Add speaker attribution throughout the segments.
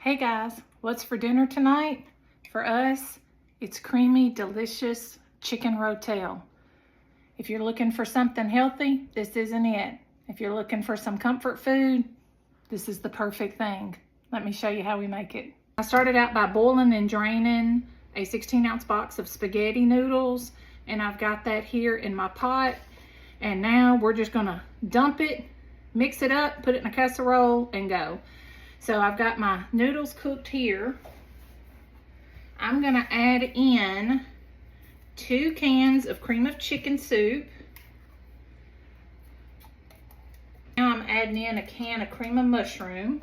Speaker 1: Hey guys, what's for dinner tonight? For us, it's creamy, delicious chicken rotel. If you're looking for something healthy, this isn't it. If you're looking for some comfort food, this is the perfect thing. Let me show you how we make it. I started out by boiling and draining a 16-ounce box of spaghetti noodles, and I've got that here in my pot. And now we're just gonna dump it, mix it up, put it in a casserole, and go. So I've got my noodles cooked here. I'm gonna add in 2 cans of cream of chicken soup. Now I'm adding in a can of cream of mushroom.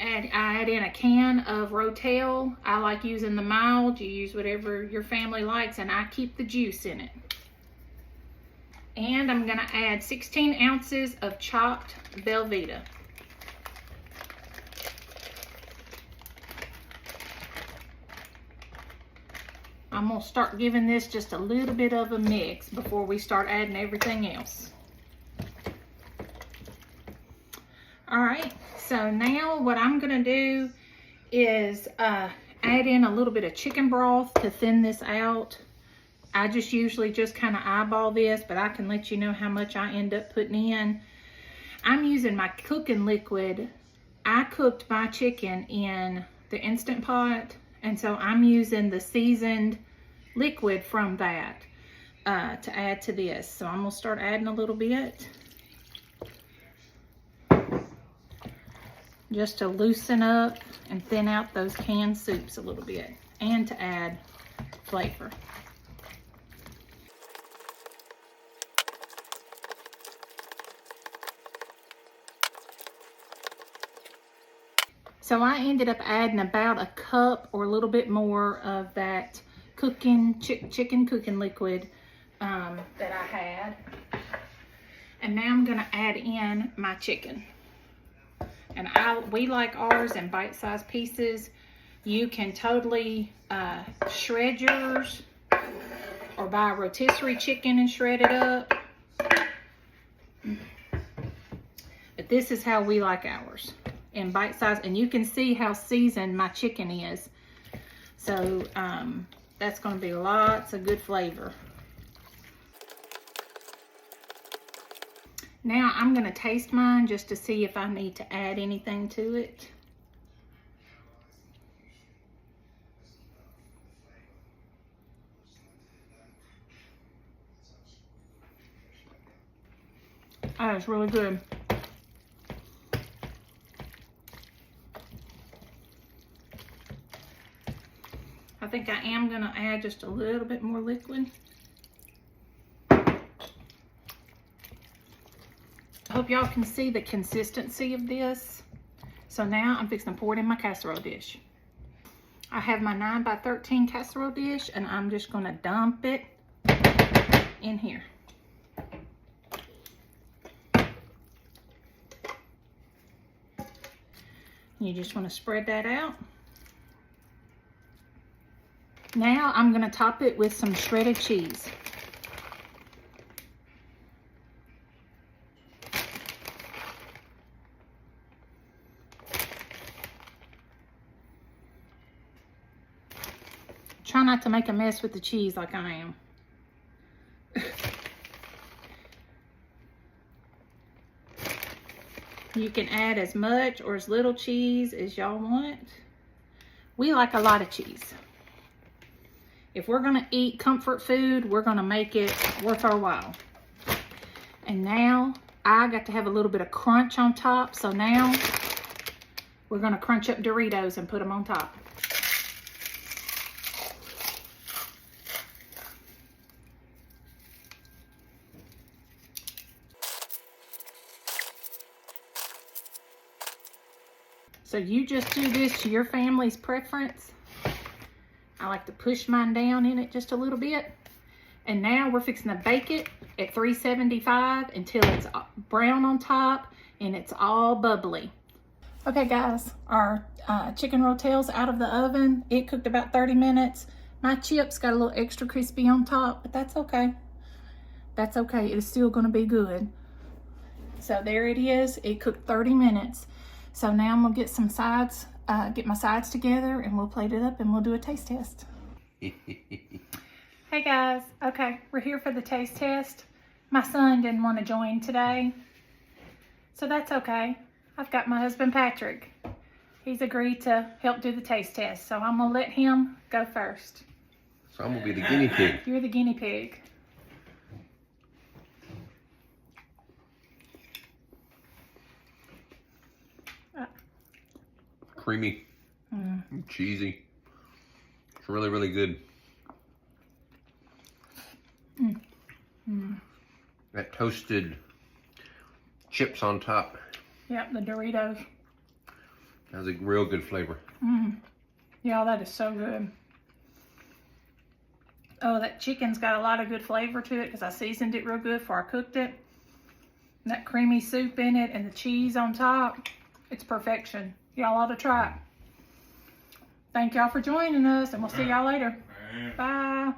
Speaker 1: I add in a can of Rotel. I like using the mild. You use whatever your family likes, and I keep the juice in it. And I'm gonna add 16 ounces of chopped Velveeta. I'm gonna start giving this just a little bit of a mix before we start adding everything else. All right, so now what I'm gonna do is add in a little bit of chicken broth to thin this out. I just usually just kind of eyeball this, but I can let you know how much I end up putting in. I'm using my cooking liquid. I cooked my chicken in the Instant Pot, and so I'm using the seasoned liquid from that to add to this. So I'm gonna start adding a little bit just to loosen up and thin out those canned soups a little bit, and to add flavor. So I ended up adding about a cup or a little bit more of that chicken cooking liquid that I had. And now I'm gonna add in my chicken. And we like ours in bite-sized pieces. You can totally shred yours, or buy a rotisserie chicken and shred it up. But this is how we like ours, in bite size. And you can see how seasoned my chicken is. So that's going to be lots of good flavor. Now I'm going to taste mine just to see if I need to add anything to it. Oh, it's really good. I think I am going to add just a little bit more liquid. I hope y'all can see the consistency of this. So now I'm fixing to pour it in my casserole dish. I have my 9x13 casserole dish, and I'm just going to dump it in here. You just want to spread that out. Now I'm going to top it with some shredded cheese. Try not to make a mess with the cheese like I am. You can add as much or as little cheese as y'all want. We like a lot of cheese. If we're gonna eat comfort food, we're gonna make it worth our while. And now I got to have a little bit of crunch on top. So now we're gonna crunch up Doritos and put them on top. So you just do this to your family's preference. I like to push mine down in it just a little bit. And now we're fixing to bake it at 375 until it's brown on top and it's all bubbly. Okay guys, our chicken rotel's out of the oven. It cooked about 30 minutes. My chips got a little extra crispy on top, but that's okay. That's okay, it is still gonna be good. So there it is, it cooked 30 minutes. So now I'm gonna get some sides, get my sides together, and we'll plate it up and we'll do a taste test. Hey guys, okay, we're here for the taste test. My son didn't want to join today, so that's okay. I've got my husband Patrick. He's agreed to help do the taste test, so I'm gonna let him go first.
Speaker 2: So I'm gonna be the guinea pig.
Speaker 1: You're the guinea pig.
Speaker 2: Creamy, cheesy. It's really, really good. That toasted chips on top.
Speaker 1: Yep, the Doritos.
Speaker 2: Has a real good flavor.
Speaker 1: Yeah, that is so good. Oh, that chicken's got a lot of good flavor to it because I seasoned it real good before I cooked it. And that creamy soup in it and the cheese on top. It's perfection. Y'all ought to try it. Thank y'all for joining us, and we'll see y'all later. Bye.